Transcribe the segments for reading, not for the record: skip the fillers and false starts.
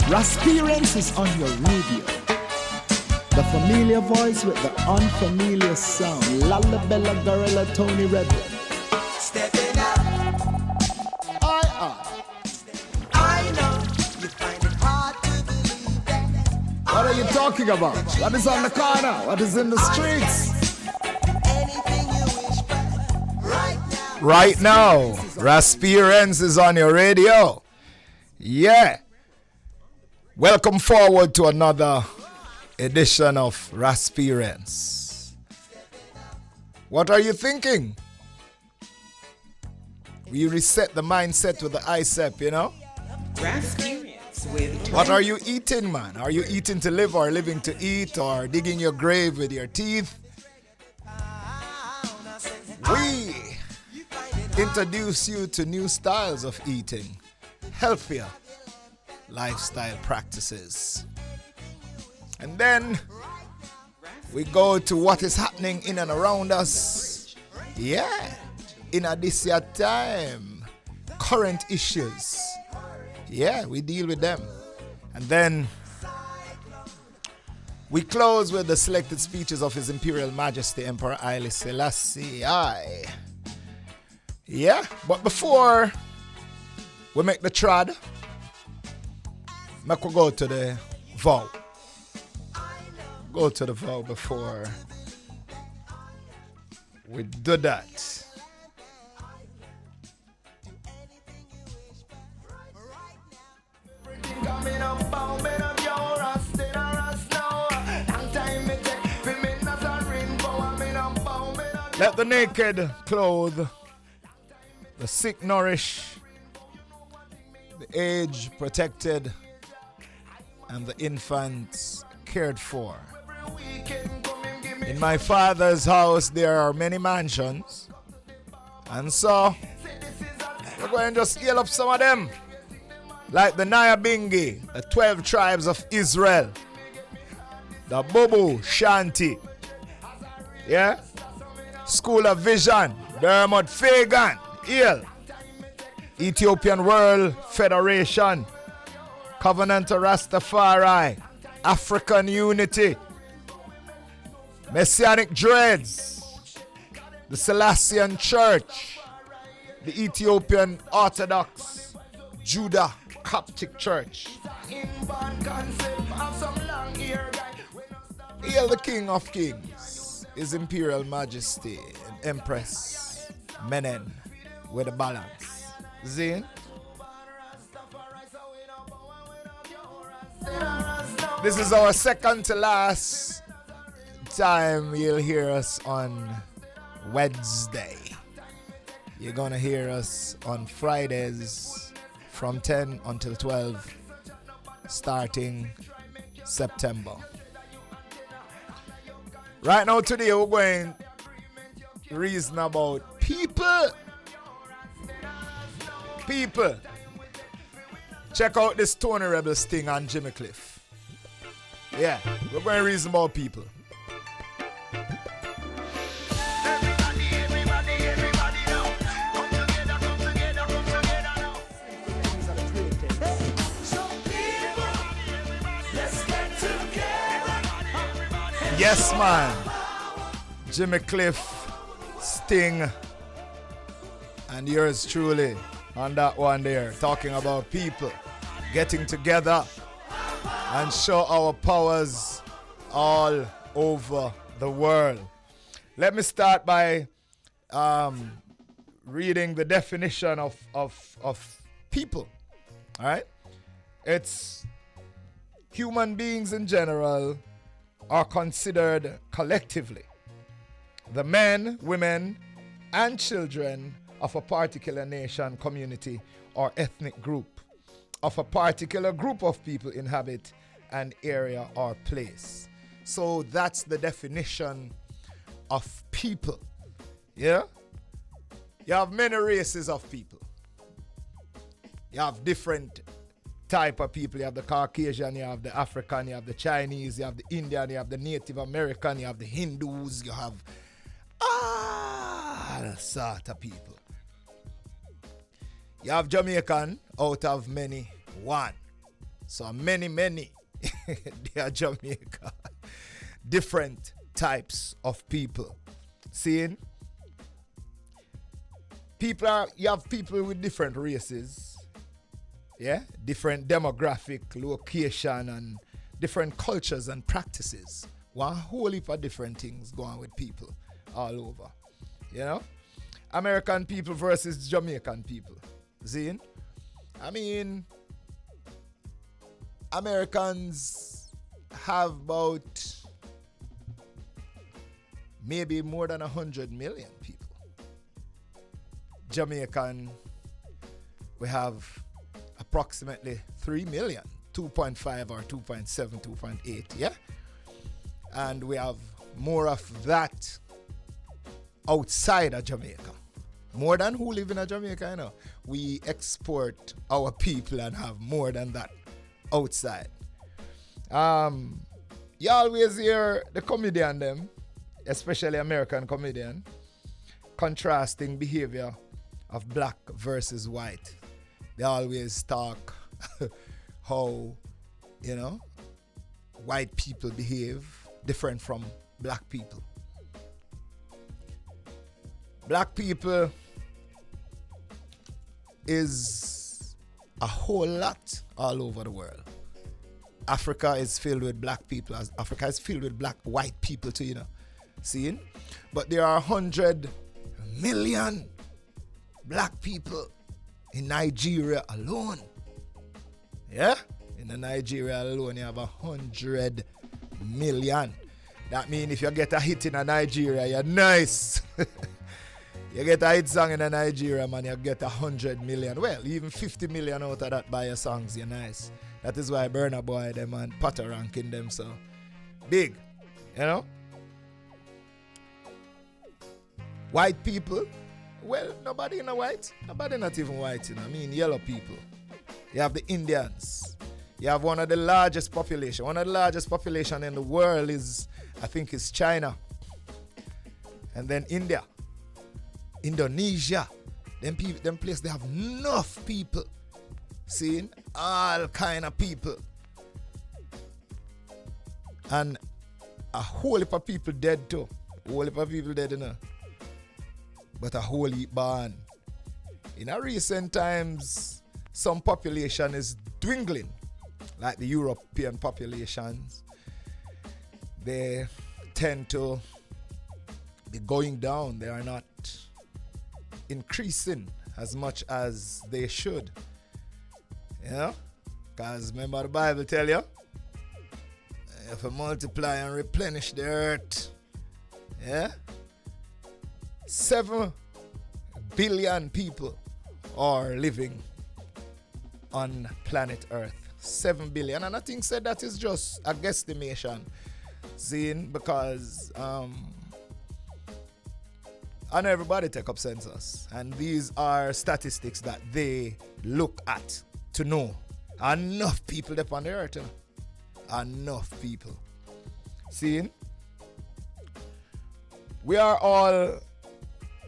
Rasperience is on your radio. The familiar voice with the unfamiliar sound. Lalabella Gorilla Tony Redwood. Stepping up. I know you find it hard to believe that. What are you talking about? What is on the corner? What is in the streets? Anything you wish for right now. Right now, Rasperience is on your radio. Yeah. Welcome forward to another edition of Rasperience. What are you thinking? We reset the mindset with the ICEP, you know? Rasperience with What are you eating, man? Are you eating to live or living to eat or digging your grave with your teeth? We introduce you to new styles of eating, healthier lifestyle practices. And then we go to what is happening in and around us. Yeah, in this year time, current issues. Yeah, we deal with them. And then we close with the selected speeches of His Imperial Majesty Emperor Haile Selassie I. Yeah, but before we make the trad, make we go to the vow. Go to the vow before we do that. Let the naked clothe, the sick nourish, the aged protected, and the infants cared for. In my Father's house there are many mansions, and so we're going to just scale up some of them, like the Nyabingi, the 12 tribes of Israel, the Bobo Shanti, yeah, School of Vision, Dermot Fagan, Hill, Ethiopian World Federation, Covenant of Rastafari, African Unity, Messianic Dreads, the Celastian Church, the Ethiopian Orthodox Judah Coptic Church. Hail the King of Kings, His Imperial Majesty and Empress Menen with a balance. Zane? This is our second to last time you'll hear us on Wednesday. You're gonna hear us on Fridays from 10 until 12 starting September. Right now today we're going to reason about people. Check out this Tony Rebels thing on Jimmy Cliff. Yeah, we're going to reason about people. Yes, man. Jimmy Cliff, Sting, and yours truly on that one there, talking about people getting together and show our powers all over the world. Let me start by reading the definition of people. All right? It's human beings in general are considered collectively the men, women, and children of a particular nation, community, or ethnic group, of a particular group of people inhabit an area or place. So that's the definition of people. Yeah? You have many races of people. You have different type of people. You have the Caucasian, you have the African, you have the Chinese, you have the Indian, you have the Native American, you have the Hindus, you have all sort of people. You have Jamaican out of many, one. So many, they are Jamaica. Different types of people. Seeing? You have people with different races. Yeah? Different demographic, location, and different cultures and practices. One whole heap of different things going on with people all over. You know? American people versus Jamaican people. Seeing? I mean, Americans have about maybe more than 100 million people. Jamaican, we have approximately 3 million, 2.5 or 2.7, 2.8, yeah? And we have more of that outside of Jamaica. More than who live in Jamaica, you know. We export our people and have more than that outside. You always hear the comedian them, especially American comedian, contrasting behavior of black versus white. They always talk how, you know, white people behave different from black people. Black people is a whole lot all over the world. Africa is filled with black people, as Africa is filled with white people too, you know. Seeing? But there are 100 million black people in Nigeria alone. Yeah? In Nigeria alone, you have 100 million. That means if you get a hit in Nigeria, you're nice. You get a hit song in Nigeria, man, you get 100 million. Well, even 50 million out of that by your songs, you're nice. That is why Burna Boy them and Potter ranking them so big. You know? White people, well, nobody in a white. Nobody not even white, you know. I mean, yellow people. You have the Indians. You have one of the largest population. One of the largest population in the world is, I think, is China. And then India. Indonesia. Them place, they have enough people. Seeing all kind of people. And a whole heap of people dead too. A whole heap of people dead, you know. But a whole heap born. In a recent times, some population is dwindling. Like the European populations. They tend to be going down. They are not increasing as much as they should. You know? Because remember the Bible tell you, if you multiply and replenish the earth, yeah? 7 billion people are living on planet Earth. 7 billion. And I think said that is just a guesstimation. Seeing, because I know everybody take up census, and these are statistics that they look at to know enough people up on the earth, you know? Enough people. Seeing, we all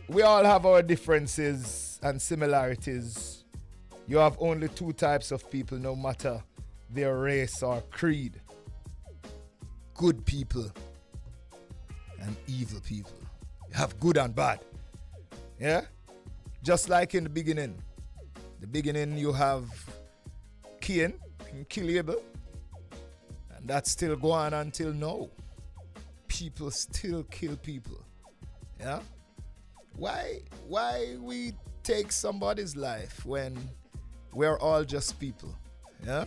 have our differences and similarities. You have only 2 types of people, no matter their race or creed: good people and evil people. You have good and bad. Yeah? Just like in the beginning. The beginning you have Cain and kill Abel. And that's still going on until now. People still kill people. Yeah? Why we take somebody's life when we're all just people? Yeah?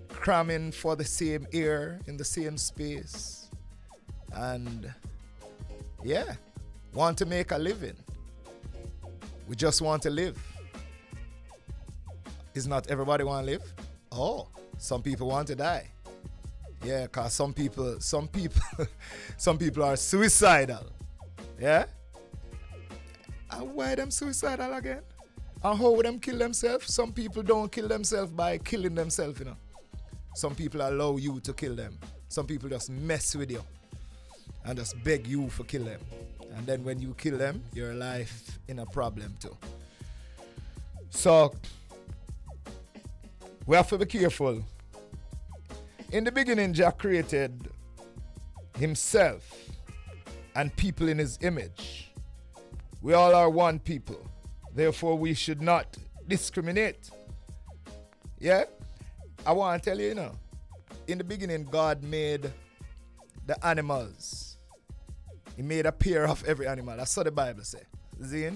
Cramming for the same air in the same space. And yeah, want to make a living. We just want to live. Is not everybody want to live? Oh, some people want to die. Yeah, cause some people are suicidal. Yeah? And why them suicidal again? And how would them kill themselves? Some people don't kill themselves by killing themselves, you know. Some people allow you to kill them. Some people just mess with you and just beg you for kill them. And then when you kill them, your life in a problem too. So We have to be careful. In the beginning, Jah created himself and people in his image. We all are one people. Therefore, we should not discriminate. Yeah? I want to tell you, in the beginning, God made the animals. He made a pair of every animal. That's what the Bible says. See?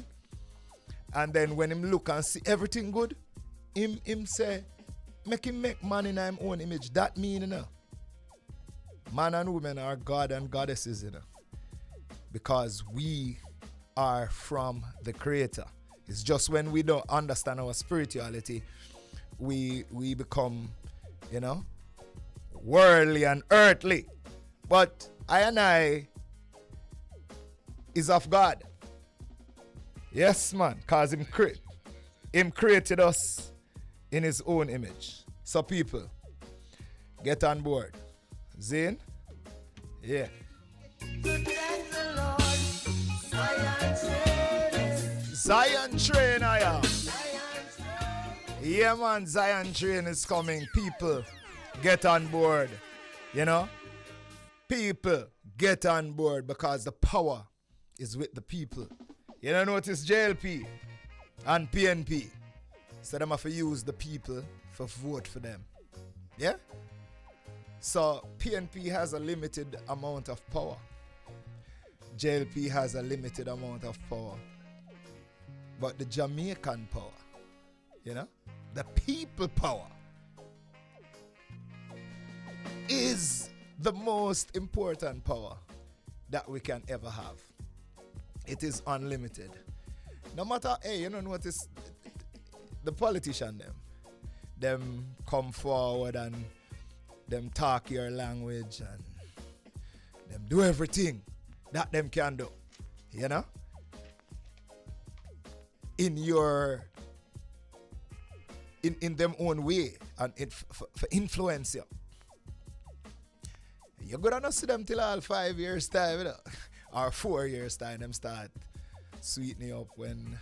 And then when him look and see everything good, him say, make him make man in his own image. That mean, man and women are God and goddesses, because we are from the Creator. It's just when we don't understand our spirituality, we become, worldly and earthly. But I and I is of God. Yes, man, because him created us in his own image. So people, get on board. Zane? Yeah. Zion Train, I am. Yeah, man, Zion Train is coming. People, get on board. People, get on board because the power is with the people. You don't notice JLP and PNP. So them have to use the people for vote for them. Yeah? So PNP has a limited amount of power. JLP has a limited amount of power. But the Jamaican power, the people power is the most important power that we can ever have. It is unlimited. No matter, notice the politician them come forward and them talk your language and them do everything that them can do, in your in them own way and for influence you. You're gonna not see them till all 5 years time, or 4 years time. Them start sweetening up when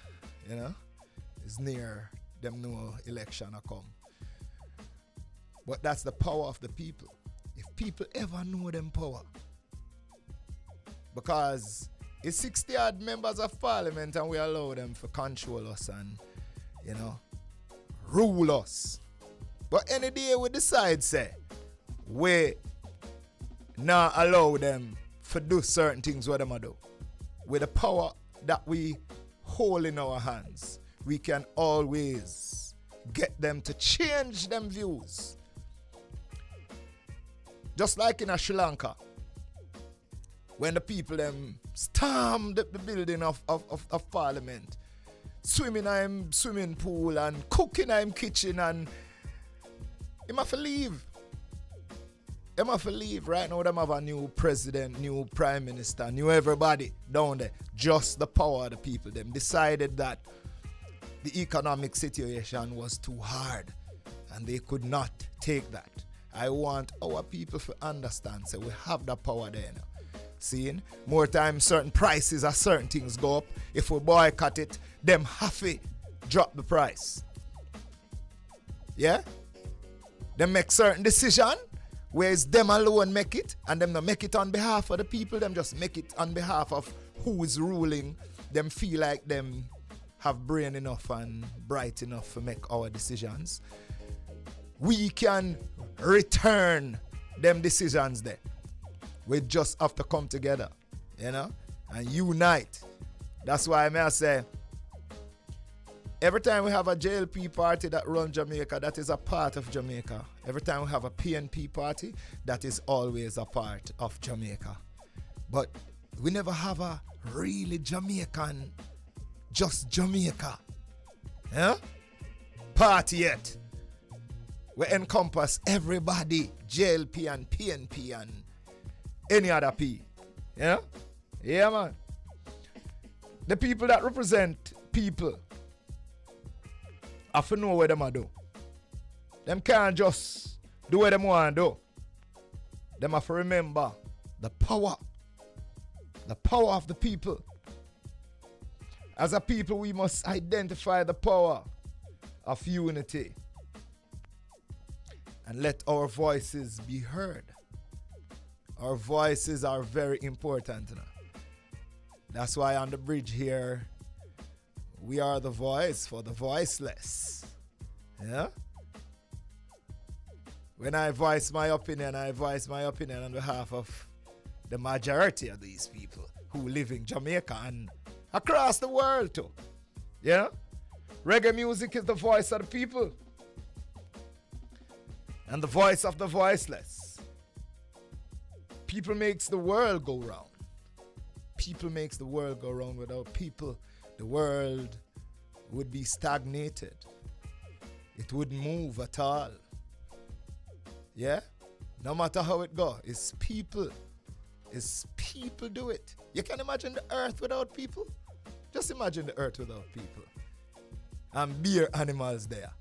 it's near them no election a come. But that's the power of the people. If people ever know them power, because it's 60 odd members of parliament and we allow them to control us and rule us. But any day we decide say we not allow them to do certain things what them do, with the power that we hold in our hands, we can always get them to change them views. Just like in Sri Lanka, when the people them stormed the building of parliament, swimming in a swimming pool and cooking in a kitchen, and him have to leave. Them have to leave. Right now, them have a new president, new prime minister, new everybody down there. Just the power of the people. Them decided that the economic situation was too hard and they could not take that. I want our people to understand, so we have the power there now. Seeing more times certain prices or certain things go up. If we boycott it, them have to drop the price. Yeah? Them make certain decision. Whereas them alone make it, and them not make it on behalf of the people, them just make it on behalf of who is ruling. Them feel like them have brain enough and bright enough to make our decisions. We can return them decisions there. We just have to come together, and unite. That's why I say, every time we have a JLP party that runs Jamaica, that is a part of Jamaica. Every time we have a PNP party, that is always a part of Jamaica. But we never have a really Jamaican, just Jamaica, party yet. We encompass everybody, JLP and PNP and any other P. Yeah, man. The people that represent people have to know what them do. Them can't just do what them want to do. Them have to remember the power of the people. As a people, we must identify the power of unity. and let our voices be heard. Our voices are very important. You know? That's why on the bridge here, we are the voice for the voiceless. Yeah? When I voice my opinion on behalf of the majority of these people who live in Jamaica and across the world too. Yeah? Reggae music is the voice of the people and the voice of the voiceless. People makes the world go round. People makes the world go round. Without people, the world would be stagnated. It wouldn't move at all. Yeah? No matter how it go, it's people. It's people do it. You can imagine the earth without people? Just imagine the earth without people. And beer animals there.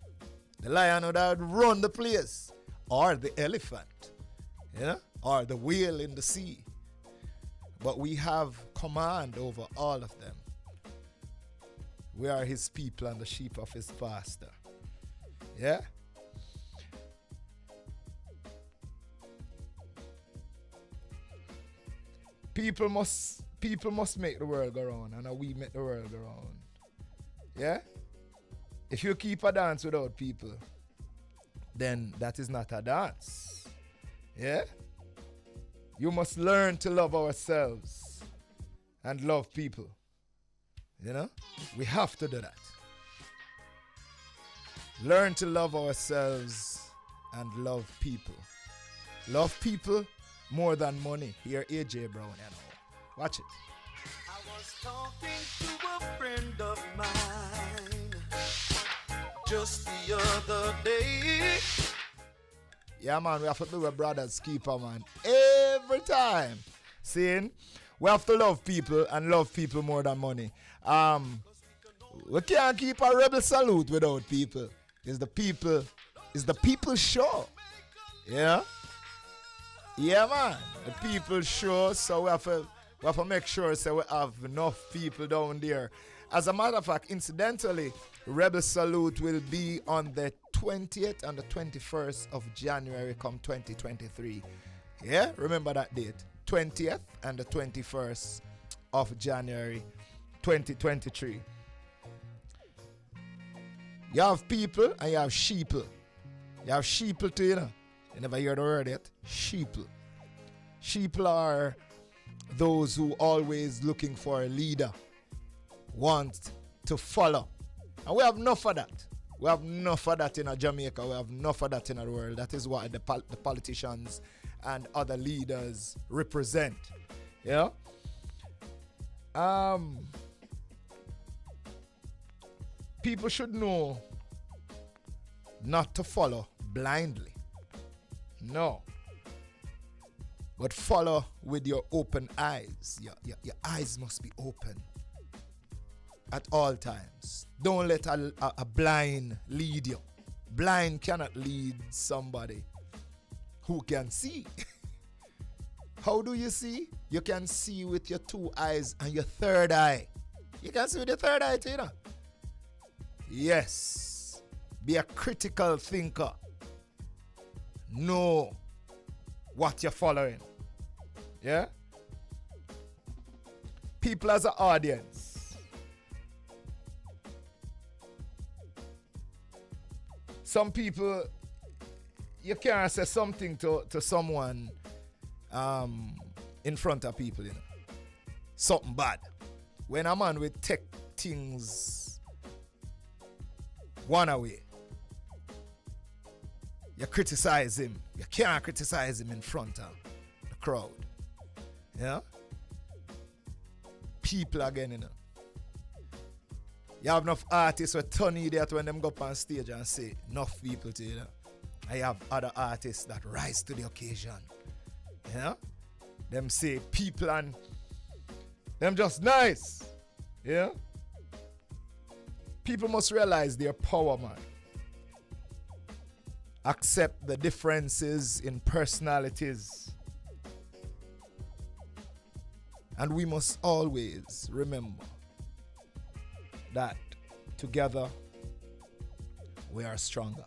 The lion would have run the place. Or the elephant. Yeah? Or the whale in the sea. But we have command over all of them. We are his people and the sheep of his pasture. Yeah? People must make the world go round, and we make the world go round. Yeah? If you keep a dance without people, then that is not a dance. Yeah? You must learn to love ourselves and love people. You know? We have to do that. Learn to love ourselves and love people. Love people more than money. Here, AJ Brown, you know. Watch it. I was talking to a friend of mine just the other day. Yeah, man, we have to do a brother's keeper, man. Every time. Seeing? We have to love people and love people more than money. We can't keep a rebel salute without people. It's the people show. Yeah? Yeah, man. The people show, so we have to make sure so we have enough people down there. As a matter of fact, incidentally, Rebel Salute will be on the 20th and the 21st of January come 2023. Yeah, remember that date. 20th and the 21st of January 2023. You have people and you have sheeple. You have sheeple too, you know. You never heard the word yet? Sheeple. Sheeple are those who always looking for a leader, want to follow. And we have enough of that. We have enough of that in Jamaica. We have enough of that in the world. That is what the politicians and other leaders represent. Yeah? People should know not to follow blindly. No. But follow with your open eyes. Your eyes must be open at all times. Don't let a blind lead you. Blind cannot lead somebody who can see. How do you see? You can see with your two eyes and your third eye. You can see with your third eye too, you know? Yes. Be a critical thinker. Know what you're following. Yeah? People as an audience. Some people, you can't say something to someone in front of people, you know. Something bad. When a man will take things one away, you criticize him. You can't criticize him in front of the crowd. Yeah? People again, you know. You have enough artists who turn idiot when them go up on stage and say enough people to you know. I have other artists that rise to the occasion. Yeah? Them say people and them just nice. Yeah? People must realize their power, man. Accept the differences in personalities. And we must always remember that together we are stronger.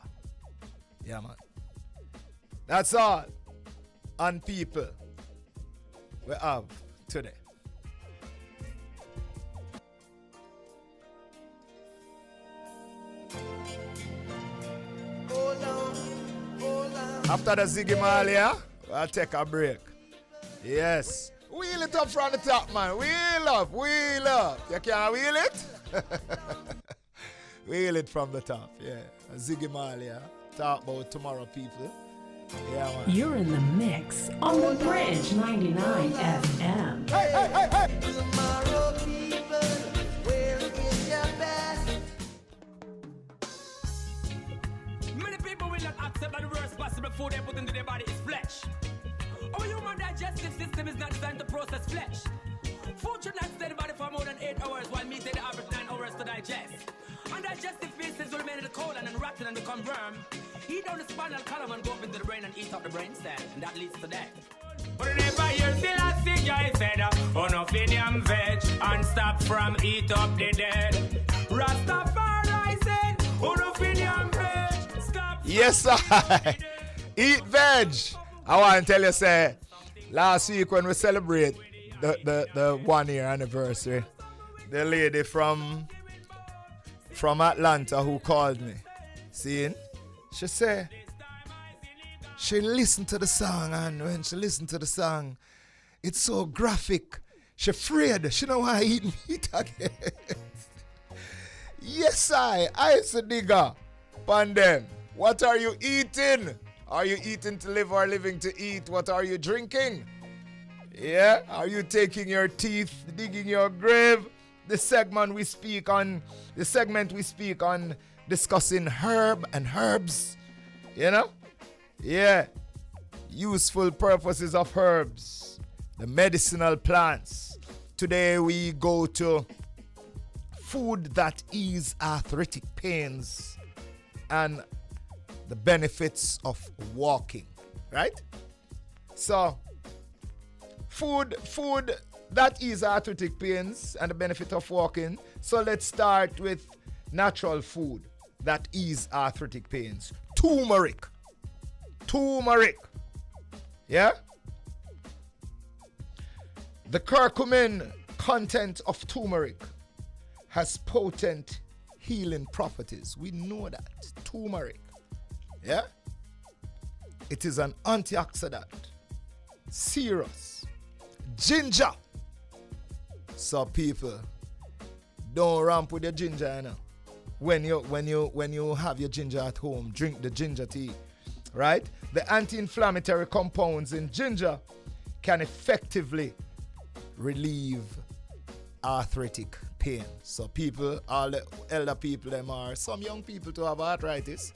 Yeah, man. That's all on people we have today. After the Ziggy Malia, I'll take a break. Yes. Wheel it up from the top, man. Wheel up. You can't wheel it? Wheel it from the top, yeah. Ziggy Malia. Talk about tomorrow, people. Yeah, man. You're in the mix on the Bridge 99 FM. Hey. Tomorrow, people, where is your best? Many people will not accept that the worst possible food they put into their body is flesh. Our human digestive system is not designed to process flesh. Food should not stay in the body for more than 8 hours, while meat takes the average 9 hours to digest. Undigested feces will remain in the colon and rotten and become worm. Eat down the spinal column and go up into the brain and eat up the brain cell, and that leads to death. But never hear the last thing I said, unoffinium veg, and stop from eat up the dead. Rastafari said, unoffinium veg, stop. Yes, I eat veg. I want to tell you, say, last week when we celebrate the 1 year anniversary, the lady from Atlanta who called me, seeing, she said, she listened to the song, and when she listened to the song, it's so graphic. She afraid. She don't want to eat meat again. Yes, I a digger. Pandem, what are you eating? Are you eating to live or living to eat? What are you drinking? Yeah? Are you taking your teeth, digging your grave? The segment we speak on discussing herb and herbs. You know? Yeah. Useful purposes of herbs. The medicinal plants. Today we go to food that ease arthritic pains and the benefits of walking. Right? So, food that ease arthritic pains and the benefit of walking. So let's start with natural food that ease arthritic pains. Turmeric. Yeah? The curcumin content of turmeric has potent healing properties. We know that. Turmeric. Yeah? It is an antioxidant. Serous. Ginger. So people, don't ramp with your ginger, you know. When you have your ginger at home, drink the ginger tea, right? The anti-inflammatory compounds in ginger can effectively relieve arthritic pain. So people, all the elder people, them are some young people to have arthritis.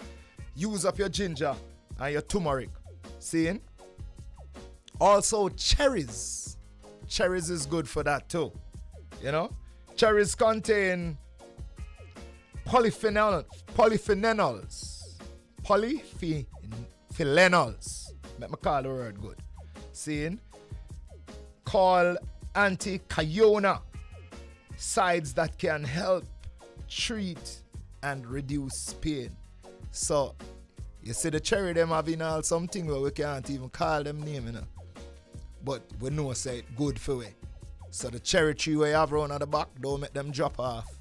Use up your ginger and your turmeric. Seeing? Also cherries. Cherries is good for that too. You know? Cherries contain polyphenols. Let me call the word good. Seeing? Called anti-cayona. Sides that can help treat and reduce pain. So, you see the cherry them having all something where we can't even call them name, you know. But we know say it good for we. So the cherry tree we have around at the back, don't make them drop off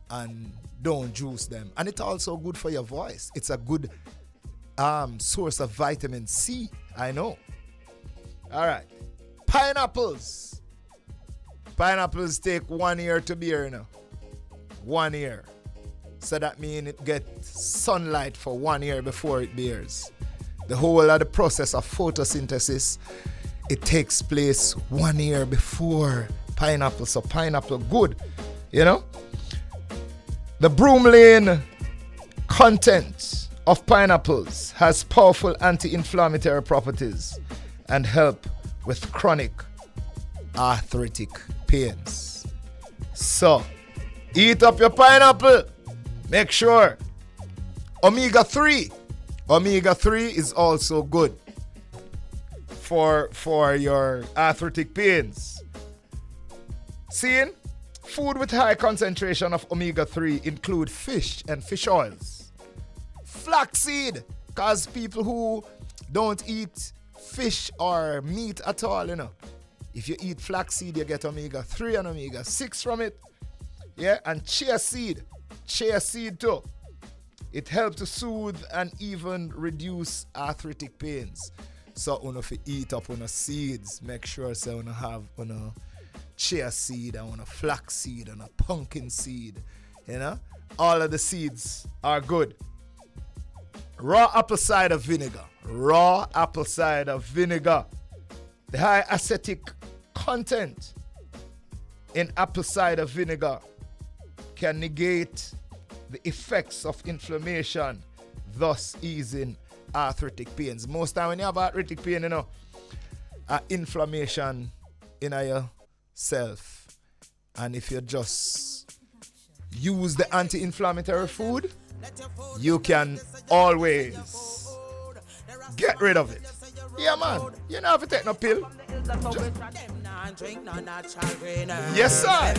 and don't juice them. And it's also good for your voice. It's a good source of vitamin C, I know. All right. Pineapples. Pineapples take 1 year to bear, you know. 1 year. So that means it gets sunlight for 1 year before it bears. The whole of the process of photosynthesis, it takes place 1 year before pineapple. So pineapple good, you know. The bromelain content of pineapples has powerful anti-inflammatory properties and help with chronic arthritic pains. So, eat up your pineapple. Make sure. Omega-3. Omega-3 is also good for your arthritic pains. Seeing? Food with high concentration of omega-3 include fish and fish oils. Flaxseed, because people who Don't eat fish or meat at all, you know. If you eat flaxseed, you get omega-3 and omega-6 from it. Yeah, and chia seed too. It helps to soothe and even reduce arthritic pains. So if you eat up on the seeds, make sure so you have chia seed and a flax seed and a pumpkin seed. You know, all of the seeds are good. Raw apple cider vinegar. The high acetic content in apple cider vinegar can negate the effects of inflammation, thus easing arthritic pains. Most time when you have arthritic pain, you know, inflammation in yourself. And if you just use the anti-inflammatory food, you can always get rid of it. Yeah, man. You don't have to take no pill. Yes, sir.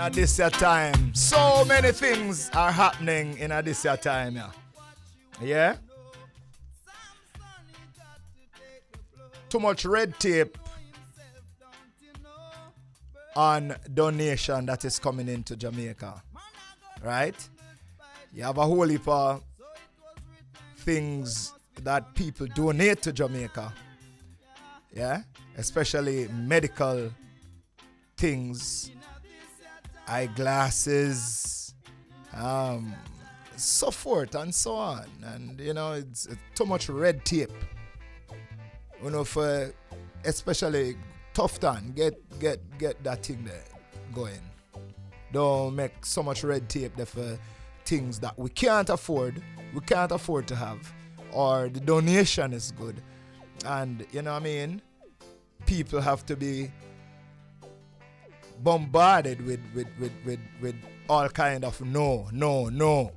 In this time, so many things are happening in this time. Yeah. Too much red tape on donation that is coming into Jamaica. Right? You have a whole heap of things that people donate to Jamaica. Yeah? Especially medical things, eyeglasses, so forth and so on. And you know, it's too much red tape. You know, for especially tough time, get that thing there going. Don't make so much red tape there for things that we can't afford to have, or the donation is good. And you know what I mean, people have to be bombarded with all kind of no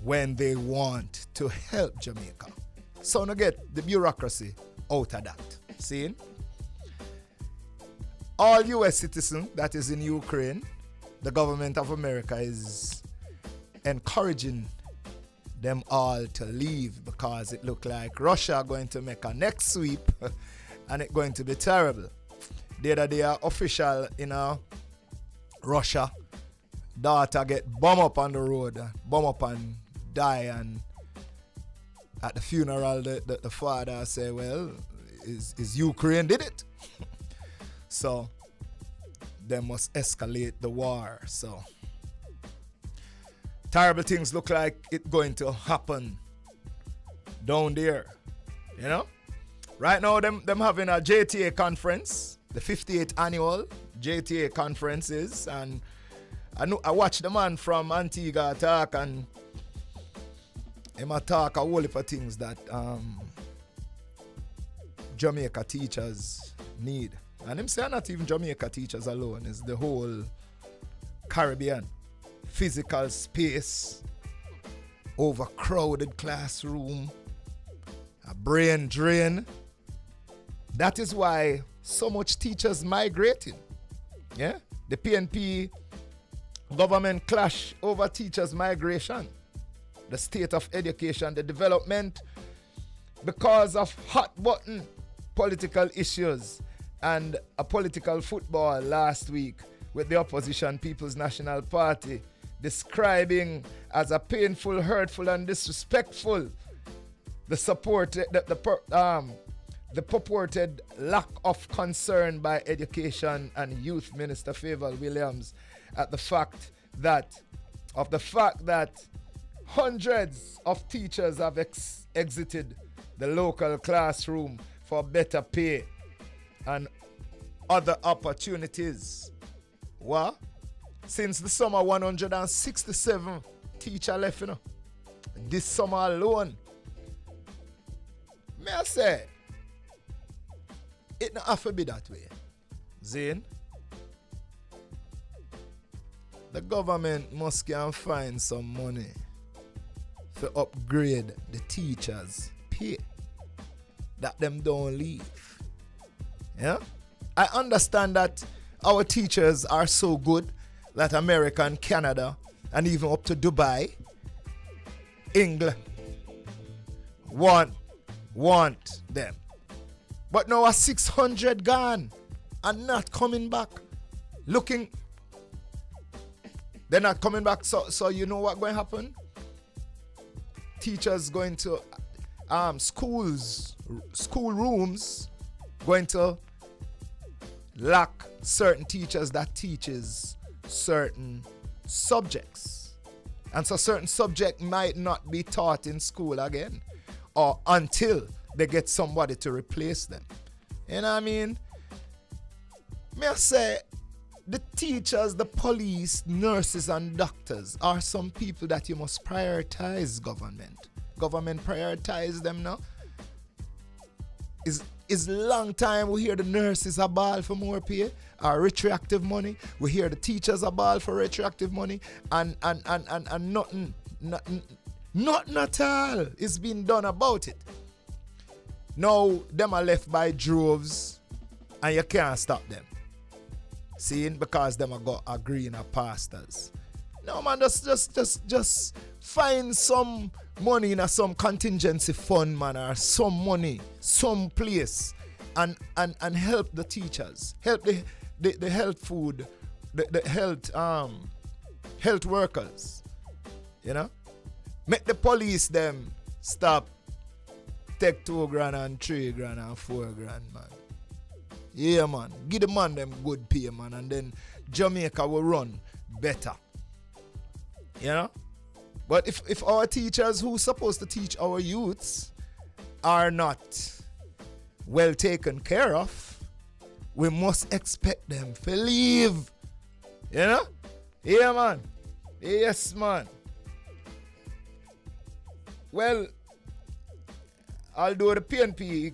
when they want to help Jamaica. So now get the bureaucracy out of that. See? All US citizens that is in Ukraine, the government of America is encouraging them all to leave because it look like Russia are going to make a next sweep and it's going to be terrible. The other day, official in Russia, daughter get bomb up on the road, bomb up and die, and at the funeral the father say, well, is Ukraine did it? So they must escalate the war. So terrible things look like it's going to happen down there. You know? Right now them having a JTA conference, the 58th annual JTA conferences, and I watched the man from Antigua talk, and him talk a whole heap of things that Jamaica teachers need. And him say not even Jamaica teachers alone, it's the whole Caribbean. Physical space, overcrowded classroom, a brain drain. That is why so much teachers migrating. Yeah? The PNP government clash over teachers migration. The state of education, the development, because of hot button political issues and a political football last week with the opposition People's National Party describing as a painful, hurtful, and disrespectful the purported lack of concern by Education and Youth Minister Favour Williams at the fact that hundreds of teachers have exited the local classroom for better pay and other opportunities. What? Since the summer, 167 teachers left, you know. This summer alone. May I say, it not have to be that way. Zane, the government must can find some money to upgrade the teachers' pay, that them don't leave. Yeah? I understand that our teachers are so good that America and Canada and even up to Dubai, England want them. But now a 600 gone and not coming back. They're not coming back. So you know what going to happen? Teachers going to school rooms going to lack certain teachers that teaches certain subjects. And so certain subject might not be taught in school again, or until they get somebody to replace them. You know what I mean? May I say, the teachers, the police, nurses and doctors are some people that you must prioritize, government. Government prioritize them now. Is long time we hear the nurses are ball for more pay or retroactive money. We hear the teachers are ball for retroactive money, and nothing at all is being done about it. Now them are left by droves and you can't stop them. Seeing because them are got agreeing as pastors. No man, just find some money in some contingency fund, man, or some money, some place, and help the teachers, help the health food, the health workers. You know? Make the police them stop take $2,000 and $3,000 and $4,000, man. Yeah, man. Give the man them good pay, man, and then Jamaica will run better. You know? But if our teachers who are supposed to teach our youths are not well taken care of, we must expect them to leave. You know? Yeah, man. Yes, man. Well, although the PNP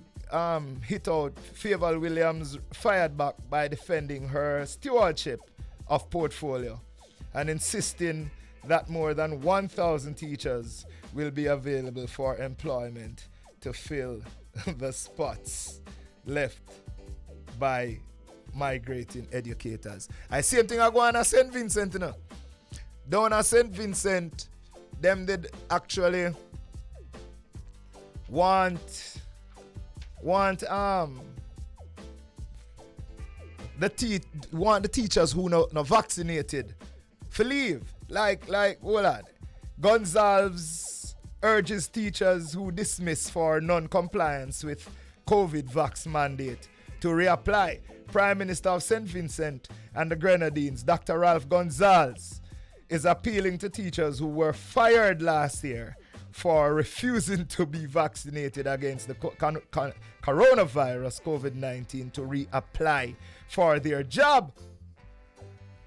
hit out Favour Williams, fired back by defending her stewardship of portfolio and insisting that more than 1,000 teachers will be available for employment to fill the spots left by migrating educators. I same thing I go on at St. Vincent, you know. Down at St. Vincent, them did actually want the teachers who not vaccinated to leave. Like, hold on. Gonzalez urges teachers who dismiss for non-compliance with COVID vax mandate to reapply. Prime Minister of St. Vincent and the Grenadines, Dr. Ralph Gonzalez, is appealing to teachers who were fired last year for refusing to be vaccinated against the coronavirus COVID-19 to reapply for their job.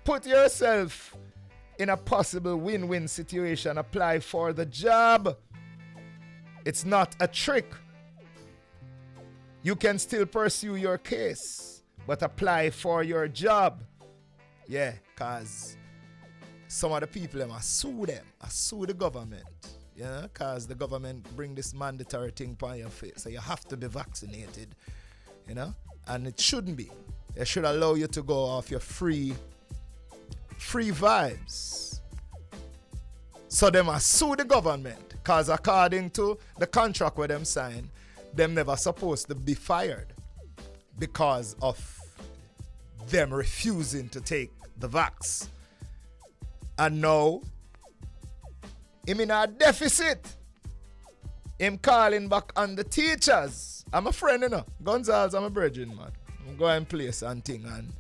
Put yourself in a possible win-win situation. Apply for the job. It's not a trick. You can still pursue your case, but apply for your job. Yeah, because some of the people them sue the government. Yeah, because the government bring this mandatory thing upon your face. So you have to be vaccinated, you know, and it shouldn't be. They should allow you to go off your free vibes. So them sue the government because according to the contract where them sign, them never supposed to be fired because of them refusing to take the vax. And now him in a deficit. Him calling back on the teachers. I'm a friend, you know. Gonzalez, I'm a virgin, man. I'm going place and thing and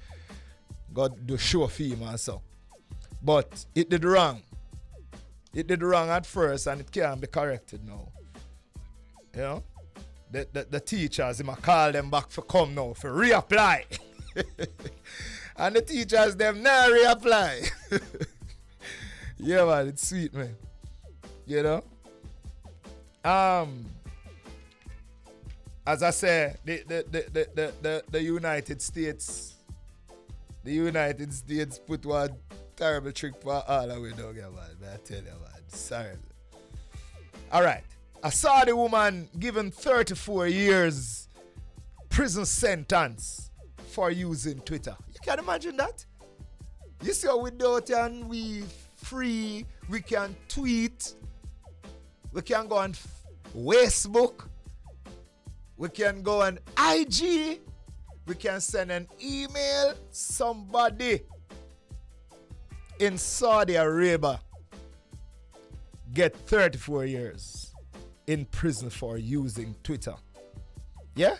God do show for him and so. But it did wrong. It did wrong at first and it can't be corrected now. You know? The teachers, him a call them back for come now, for reapply. And the teachers, them now reapply. Yeah, man, it's sweet, man. You know? As I say, the United States put one terrible trick for all of we don't get, man. I tell you, man. Sorry. All right. I saw the woman given 34 years prison sentence for using Twitter. You can imagine that? You see how we do it and we free. We can tweet. We can go on Facebook. We can go on IG. We can send an email. Somebody in Saudi Arabia get 34 years in prison for using Twitter. Yeah?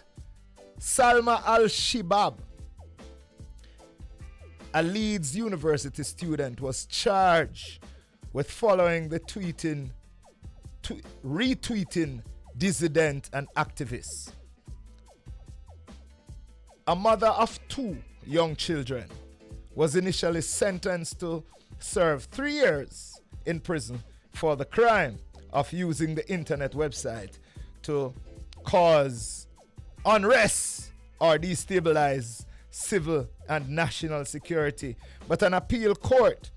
Salma Al-Shibab, a Leeds University student, was charged with following the retweeting dissident and activists. A mother of 2 young children was initially sentenced to serve 3 years in prison for the crime of using the internet website to cause unrest or destabilize civil and national security. But an appeal court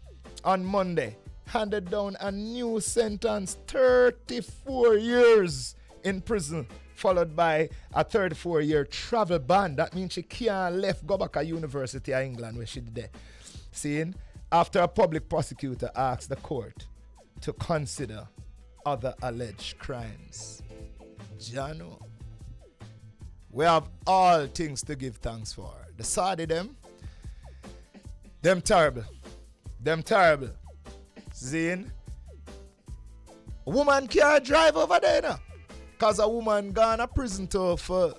on Monday handed down a new sentence, 34 years in prison, followed by a 34-year travel ban. That means she can't left go back to University of England where she did there. Seeing, after a public prosecutor asked the court to consider other alleged crimes. Jano. We have all things to give thanks for. The Saudi them terrible. Them terrible. Seeing, a woman can't drive over there now. Cause a woman gone to prison for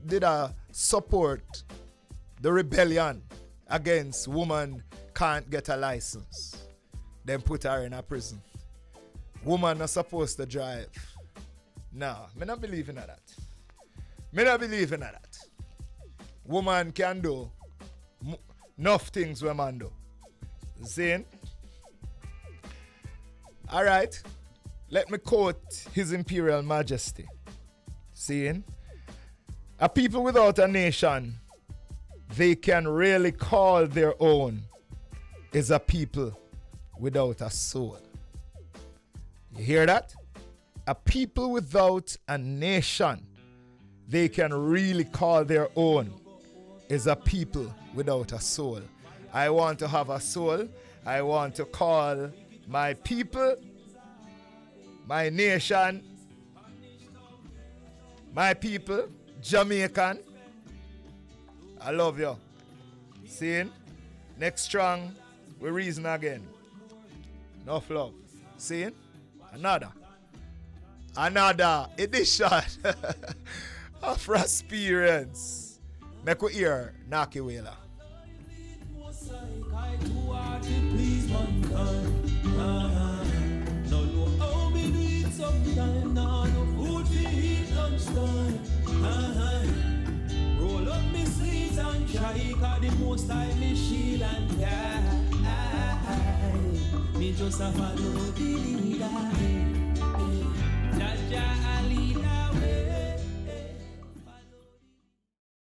did support the rebellion against woman can't get a license. Then put her in a prison. Woman not supposed to drive. No, me not believe in that. Me not believe in that. Woman can do enough things where man do. Zane. Alright. Let me quote His Imperial Majesty, saying, a people without a nation they can really call their own is a people without a soul. You hear that? A people without a nation they can really call their own is a people without a soul. I want to have a soul. I want to call my people, my nation, my people, Jamaican. I love you. Seeing? Next strong, we reason again. Enough love. Seeing? Another edition of Rasperience. Make we hear Naki Wheeler. Roll up me sleeves and try, cause the most time me shield and die. Me just a follow the